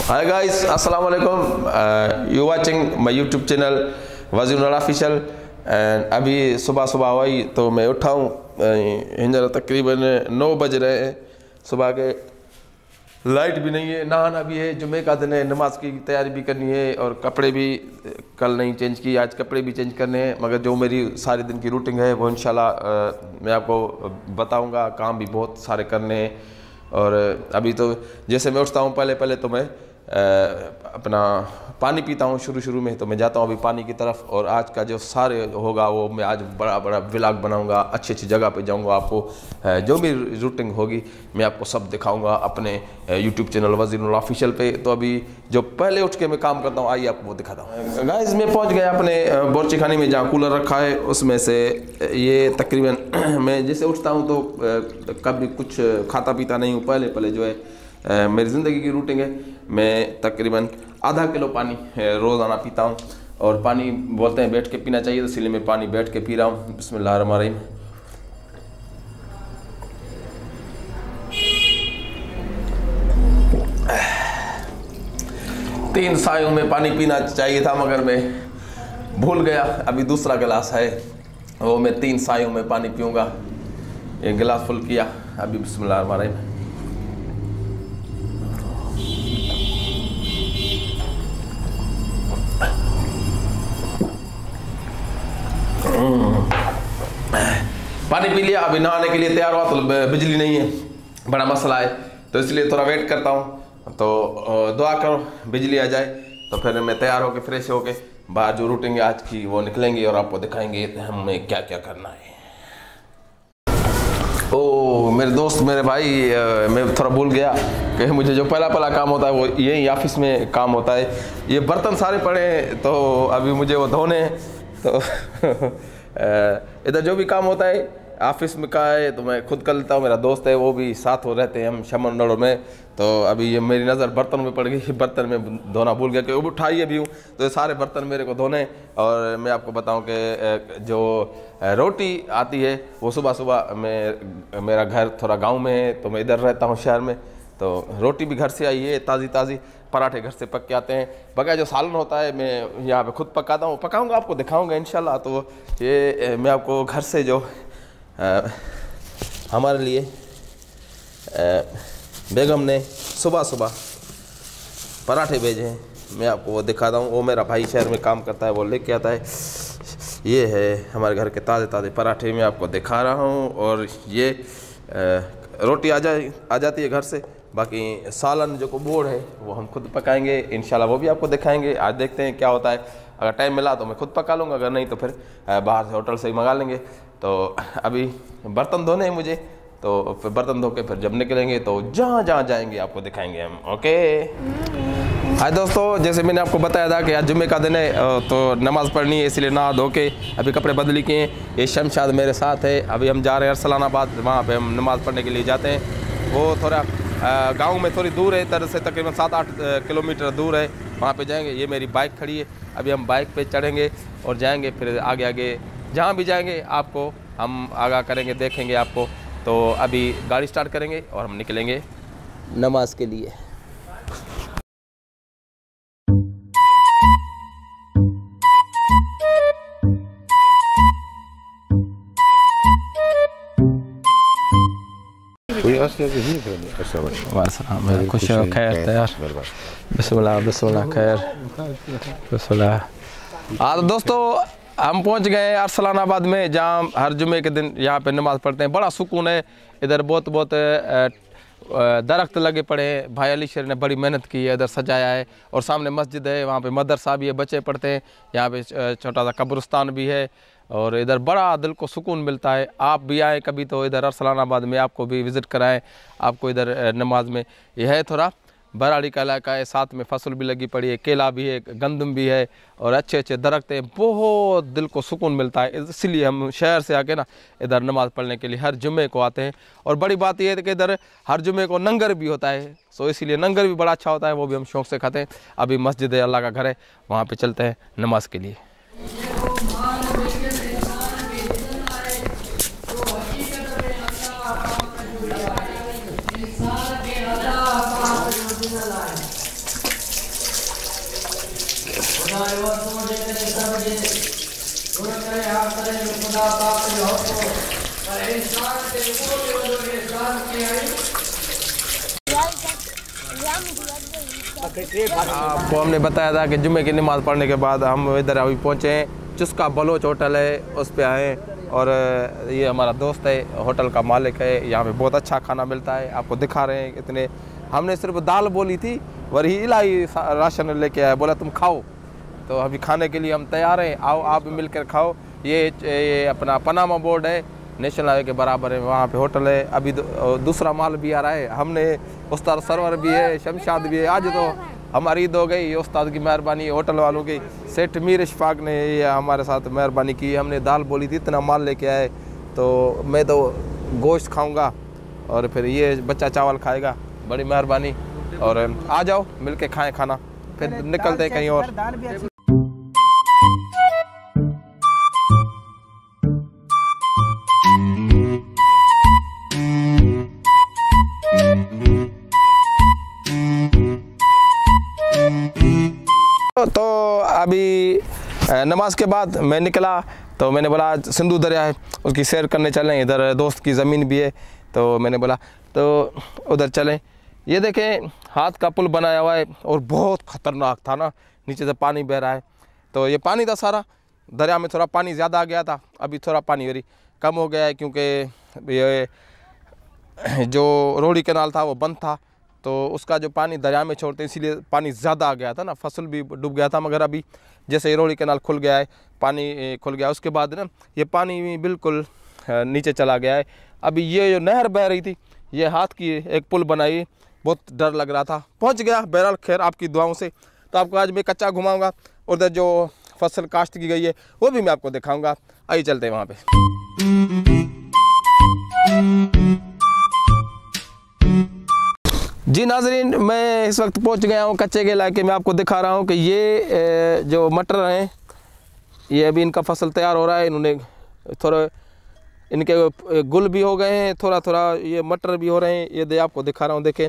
Hi guys, Assalamu alaikum. You watching my YouTube channel Wazirullah official. And अभी सुबह सुबह हुई तो मैं उठा हूँ। हिंजर तकरीबन 9 बज रहे हैं सुबह के। लाइट भी नहीं है, नहाना भी है, जुमे का दिन है, नमाज की तैयारी भी करनी है और कपड़े भी कल नहीं चेंज की, आज कपड़े भी चेंज करने हैं। मगर जो मेरी सारे दिन की रूटीन है वो इंशाल्लाह मैं आपको बताऊंगा। काम भी बहुत सारे करने हैं। और अभी तो जैसे मैं उठता हूँ पहले तो मैं अपना पानी पीता हूँ शुरू में, तो मैं जाता हूँ अभी पानी की तरफ। और आज का जो सारे होगा वो मैं आज बड़ा व्लॉग बनाऊँगा, अच्छी जगह पे जाऊँगा। आपको जो भी रूटीन होगी मैं आपको सब दिखाऊँगा अपने यूट्यूब चैनल वज़ीरुल्लाह ऑफिशियल पे। तो अभी जो पहले उठ के मैं काम करता हूँ आइए आपको वो दिखाता हूँ। गाइस मैं पहुँच गया अपने बोर्ची खाने में जहाँ कूलर रखा है, उसमें से ये तकरीबन मैं जैसे उठता हूँ तो कभी कुछ खाता पीता नहीं हूँ। पहले जो है मेरी ज़िंदगी की रूटीन है, मैं तकरीबन आधा किलो पानी रोज़ाना पीता हूँ। और पानी बोलते हैं बैठ के पीना चाहिए, तो इसलिए मैं पानी बैठ के पी रहा हूँ। बिस्मिल्लाह रहमान रहीम। तीन सायों में पानी पीना चाहिए था मगर मैं भूल गया। अभी दूसरा गिलास है वो मैं 3 सायों में पानी पीऊँगा। एक गिलास फुल किया अभी। बिस्मिल्लाह रहमान रहीम। पानी पी लिया, अभी नहाने के लिए तैयार हुआ तो बिजली नहीं है, बड़ा मसला है, तो इसलिए थोड़ा वेट करता हूँ। तो दुआ करो बिजली आ जाए तो फिर मैं तैयार होके फ्रेश होके बाहर जो रूटीन है आज की वो निकलेंगे और आपको दिखाएंगे हमें क्या क्या करना है। ओ मेरे दोस्त, मेरे भाई, मैं थोड़ा भूल गया कि मुझे जो पहला काम होता है वो यही ऑफिस में काम होता है। ये बर्तन सारे पड़े हैं तो अभी मुझे वो धोने हैं। तो इधर जो भी काम होता है ऑफिस में का है तो मैं खुद कर लेता हूँ। मेरा दोस्त है वो भी साथ हो रहते हैं, हम शमंडों में। तो अभी ये मेरी नज़र बर्तन में पड़ गई, बर्तन में धोना भूल गया कि वो उठाइए भी हूँ तो ये सारे बर्तन मेरे को धोने। और मैं आपको बताऊँ कि जो रोटी आती है वो सुबह मेरा घर थोड़ा गाँव में है तो मैं इधर रहता हूँ शहर में। तो रोटी भी घर से आई है ताज़ी, पराठे घर से पक के आते हैं। बगैर जो सालन होता है मैं यहाँ पे खुद पकाता हूँ, पकाऊंगा आपको दिखाऊंगा इंशाल्लाह। तो ये मैं आपको घर से जो हमारे लिए बेगम ने सुबह पराठे भेजे हैं, मैं आपको वो दिखाता हूँ। वो मेरा भाई शहर में काम करता है, वो लेके आता है। ये है हमारे घर के ताज़े पराठे मैं आपको दिखा रहा हूँ। और ये रोटी आ जाती है घर से। बाकी सालन जो को बोर्ड है वो हम खुद पकाएंगे इंशाल्लाह, वो भी आपको दिखाएंगे। आज देखते हैं क्या होता है। अगर टाइम मिला तो मैं खुद पका लूँगा, अगर नहीं तो फिर बाहर से होटल से ही मंगा लेंगे। तो अभी बर्तन धोने हैं मुझे, तो फिर बर्तन धो के फिर जब निकलेंगे तो जहाँ जाएंगे आपको दिखाएंगे हम। ओके हाय दोस्तों, जैसे मैंने आपको बताया था कि आज जुम्मे का दिन है तो नमाज़ पढ़नी है, इसलिए नहा धो के अभी कपड़े बदली किए हैं। ये शमशाद मेरे साथ है। अभी हम जा रहे हैं अरसलानाबाद, वहाँ पे हम नमाज़ पढ़ने के लिए जाते हैं। वो थोड़ा गांव में थोड़ी दूर है, इधर से तकरीबन 7-8 किलोमीटर दूर है, वहाँ पे जाएंगे। ये मेरी बाइक खड़ी है, अभी हम बाइक पे चढ़ेंगे और जाएंगे। फिर आगे जहाँ भी जाएंगे आपको हम आगाह करेंगे, देखेंगे आपको। तो अभी गाड़ी स्टार्ट करेंगे और हम निकलेंगे नमाज के लिए। खुश खैर तैयार। बिस्मिल्लाह खैर बिस्मिल्लाह। हाँ तो दोस्तों हम पहुंच गए अरसलानाबाद में, जहाँ हर जुमे के दिन यहाँ पे नमाज़ पढ़ते हैं। बड़ा सुकून है इधर, बहुत दरख्त लगे पड़े हैं। भाई अली शेर ने बड़ी मेहनत की है, इधर सजाया है। और सामने मस्जिद है, वहाँ पे मदरसा भी है, बच्चे पढ़ते हैं। यहाँ पे छोटा सा कब्रिस्तान भी है और इधर बड़ा दिल को सुकून मिलता है। आप भी आएँ कभी तो इधर अरसलानाबाद में, आपको भी विज़िट कराएं। आपको इधर नमाज में यह है थोड़ा बराड़ी का इलाका है, साथ में फसल भी लगी पड़ी है, केला भी है, गंदम भी है और अच्छे दरख्त हैं। बहुत दिल को सुकून मिलता है, इसलिए हम शहर से आके ना इधर नमाज़ पढ़ने के लिए हर जुमे को आते हैं। और बड़ी बात यह है कि इधर हर जुमे को नंगर भी होता है, सो इसीलिए नंगर भी बड़ा अच्छा होता है, वो भी हम शौक़ से खाते हैं। अभी मस्जिद है, अल्लाह का घर है, वहाँ पर चलते हैं नमाज के लिए। आपको हमने बताया था कि जुम्मे की नमाज़ पढ़ने के बाद हम इधर अभी पहुँचे हैं। चुस्का बलोच होटल है, उस पे आए। और ये हमारा दोस्त है, होटल का मालिक है। यहाँ पे बहुत अच्छा खाना मिलता है, आपको दिखा रहे हैं कितने। हमने सिर्फ दाल बोली थी, वही इलाही राशन लेके आया, बोला तुम खाओ। तो अभी खाने के लिए हम तैयार हैं, आओ आप भी मिलकर खाओ। ये अपना पनामा बोर्ड है, नेशनल हाईवे के बराबर है, वहाँ पे होटल है। अभी दूसरा माल भी आ रहा है। हमने उस्ताद सरवर भी है, शमशाद भी है। आज तो हमारी ईद हो गई, ये उस्ताद की मेहरबानी, होटल वालों की। सेठ मीर इशफाक ने ये हमारे साथ मेहरबानी की। हमने दाल बोली थी, इतना माल लेके आए। तो मैं तो गोश्त खाऊंगा और फिर ये बच्चा चावल खाएगा। बड़ी मेहरबानी। और आ जाओ मिल के खाएँ खाना, फिर निकलते हैं कहीं और। तो अभी नमाज के बाद मैं निकला, तो मैंने बोला सिंधु दरिया है, उसकी सैर करने चलें। इधर दोस्त की ज़मीन भी है, तो मैंने बोला तो उधर चलें। ये देखें हाथ का पुल बनाया हुआ है और बहुत ख़तरनाक था ना, नीचे से पानी बह रहा है। तो ये पानी था सारा, दरिया में थोड़ा पानी ज़्यादा आ गया था, अभी थोड़ा पानी वेरी कम हो गया है, क्योंकि ये जो रोड़ी कैनाल था वो बंद था। तो उसका जो पानी दरिया में छोड़ते इसीलिए पानी ज़्यादा आ गया था ना, फसल भी डूब गया था। मगर अभी जैसे रोड़ी कैनाल खुल गया है, पानी खुल गया, उसके बाद ना ये पानी बिल्कुल नीचे चला गया है। अभी ये जो नहर बह रही थी, ये हाथ की एक पुल बनाई, बहुत डर लग रहा था। पहुंच गया बहरहाल, खैर आपकी दुआओं से। तो आपको आज मैं कच्चा घुमाऊँगा, उधर जो फसल काश्त की गई है वो भी मैं आपको दिखाऊँगा। आइए चलते हैं वहाँ पर। जी नाजरीन, मैं इस वक्त पहुंच गया हूं कच्चे के इलाके में। आपको दिखा रहा हूं कि ये जो मटर हैं, ये अभी इनका फसल तैयार हो रहा है। इन्होंने थोड़ा इनके गुल भी हो गए हैं, थोड़ा थोड़ा ये मटर भी हो रहे हैं। ये आपको दिखा रहा हूं, देखें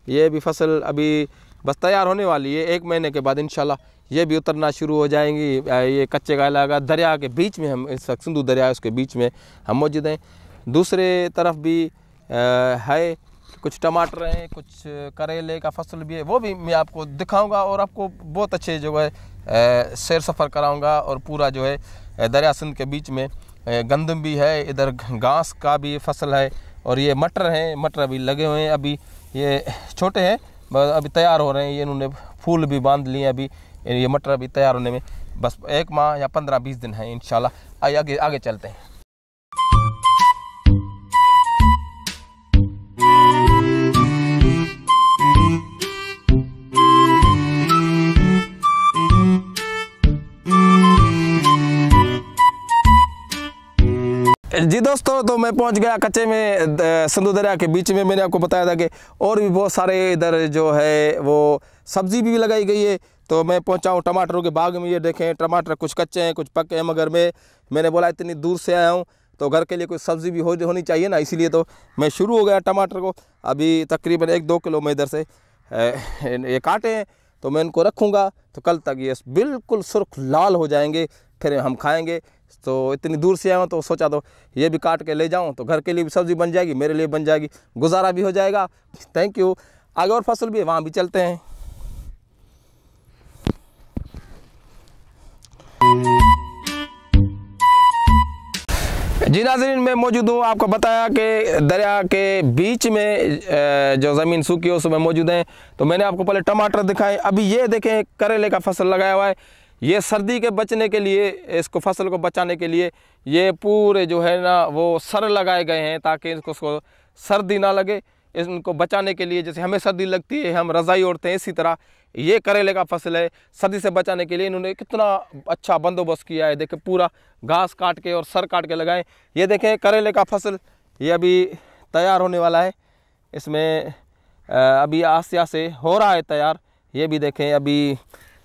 ये भी फसल अभी बस तैयार होने वाली है। 1 महीने के बाद इंशाल्लाह ये भी उतरना शुरू हो जाएंगी। ये कच्चे का इलाका दरिया के बीच में, हम इस वक्त सिंधु दरिया उसके बीच में हम मौजूद हैं। दूसरे तरफ भी है, कुछ टमाटर हैं, कुछ करेले का फसल भी है, वो भी मैं आपको दिखाऊंगा। और आपको बहुत अच्छे जो है सैर सफ़र कराऊंगा। और पूरा जो है दरिया सिंध के बीच में गंदम भी है, इधर घास का भी फसल है। और ये मटर हैं, मटर अभी लगे हुए हैं, अभी ये छोटे हैं, अभी तैयार हो रहे हैं। ये इन्होंने फूल भी बांध लिए, अभी ये मटर अभी तैयार होने में बस 1 माह या 15-20 दिन है इंशाल्लाह। आइए आगे चलते हैं। जी दोस्तों, तो मैं पहुंच गया कच्चे में, सिंधु दरिया के बीच में। मैंने आपको बताया था कि और भी बहुत सारे इधर जो है वो सब्ज़ी भी लगाई गई है। तो मैं पहुंचा हूँ टमाटरों के बाग में। ये देखें टमाटर कुछ कच्चे हैं, कुछ पके हैं। मगर मैंने बोला इतनी दूर से आया हूँ तो घर के लिए कोई सब्ज़ी भी होनी चाहिए ना, इसीलिए तो मैं शुरू हो गया टमाटर को। अभी तकरीबन 1-2 किलो मैं इधर से ये काटे हैं, तो मैं इनको रखूँगा तो कल तक ये बिल्कुल सुर्ख लाल हो जाएंगे, फिर हम खाएँगे। तो इतनी दूर से आया हूँ तो सोचा तो ये भी काट के ले जाऊँ, तो घर के लिए भी सब्ज़ी बन जाएगी, मेरे लिए बन जाएगी, गुजारा भी हो जाएगा। Thank you. आगे और फसल भी है, वहाँ भी चलते हैं। जी नाज़रीन, मैं मौजूद हूँ, आपको बताया कि दरिया के बीच में जो ज़मीन सूखी है उसमें मौजूद हैं। तो मैंने आपको पहले टमाटर दिखाए, अभी ये देखें करेले का फसल लगाया हुआ है। ये सर्दी के बचने के लिए, इसको फसल को बचाने के लिए ये पूरे जो है ना वो सर लगाए गए हैं, ताकि इसको सर्दी ना लगे। इनको बचाने के लिए, जैसे हमें सर्दी लगती है हम रज़ाई ओढ़ते हैं, इसी तरह ये करेले का फसल है। सर्दी से बचाने के लिए इन्होंने कितना अच्छा बंदोबस्त किया है। देखें पूरा घास काट के और सर काट के लगाए। ये देखें करेले का फसल, ये अभी तैयार होने वाला है। इसमें अभी आस्ते आस्ते हो रहा है तैयार। ये भी देखें अभी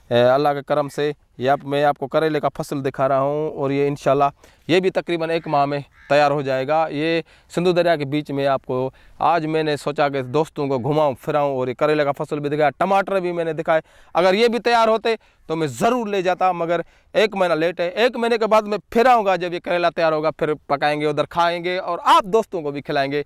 अल्लाह के करम से मैं आपको करेले का फसल दिखा रहा हूँ और ये इंशाल्लाह ये भी तकरीबन 1 माह में तैयार हो जाएगा। ये सिंधु दरिया के बीच में आपको आज मैंने सोचा कि दोस्तों को घुमाऊँ फिराऊँ और ये करेले का फसल भी दिखाया, टमाटर भी मैंने दिखाए। अगर ये भी तैयार होते तो मैं ज़रूर ले जाता, मगर 1 महीना लेट है। 1 महीने के बाद मैं फिर आऊँगा, जब ये करेला तैयार होगा फिर पकाएंगे, उधर खाएँगे और आप दोस्तों को भी खिलाएँगे।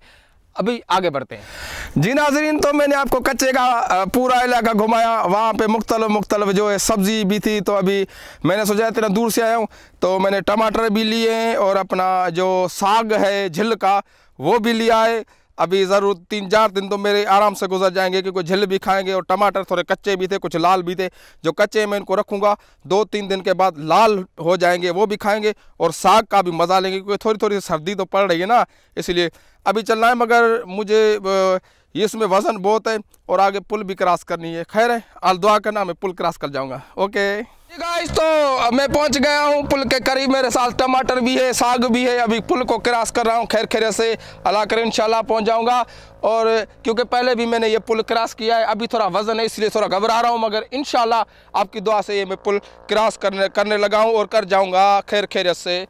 अभी आगे बढ़ते हैं जी नाज़रीन। तो मैंने आपको कच्चे का पूरा इलाका घुमाया, वहाँ पे मुख्तलिफ जो है सब्ज़ी भी थी। तो अभी मैंने सोचा इतना दूर से आया हूँ तो मैंने टमाटर भी लिए हैं और अपना जो साग है झिल का वो भी लिया है। अभी ज़रूर 3-4 दिन तो मेरे आराम से गुजर जाएंगे, क्योंकि झिल भी खाएंगे और टमाटर थोड़े कच्चे भी थे, कुछ लाल भी थे। जो कच्चे मैं इनको रखूँगा, 2-3 दिन के बाद लाल हो जाएंगे, वो भी खाएंगे और साग का भी मज़ा लेंगे, क्योंकि थोड़ी थोड़ी सर्दी तो पड़ रही है ना, इसलिए अभी चलना है। मगर मुझे इसमें वज़न बहुत है और आगे पुल भी क्रॉस करनी है। खैर है, आल दुआ करना, मैं पुल क्रॉस कर जाऊँगा। ओके गाइस, तो मैं पहुंच गया हूं पुल के करीब। मेरे साथ टमाटर भी है, साग भी है। अभी पुल को क्रॉस कर रहा हूं, खैर खैर से अल्लाह करे इंशाल्लाह पहुंच जाऊंगा। और क्योंकि पहले भी मैंने ये पुल क्रॉस किया है, अभी थोड़ा वजन है इसलिए थोड़ा घबरा रहा हूं, मगर इंशाल्लाह आपकी दुआ से ये मैं पुल क्रॉस करने लगा हूं और कर जाऊंगा खैर खैरियत से।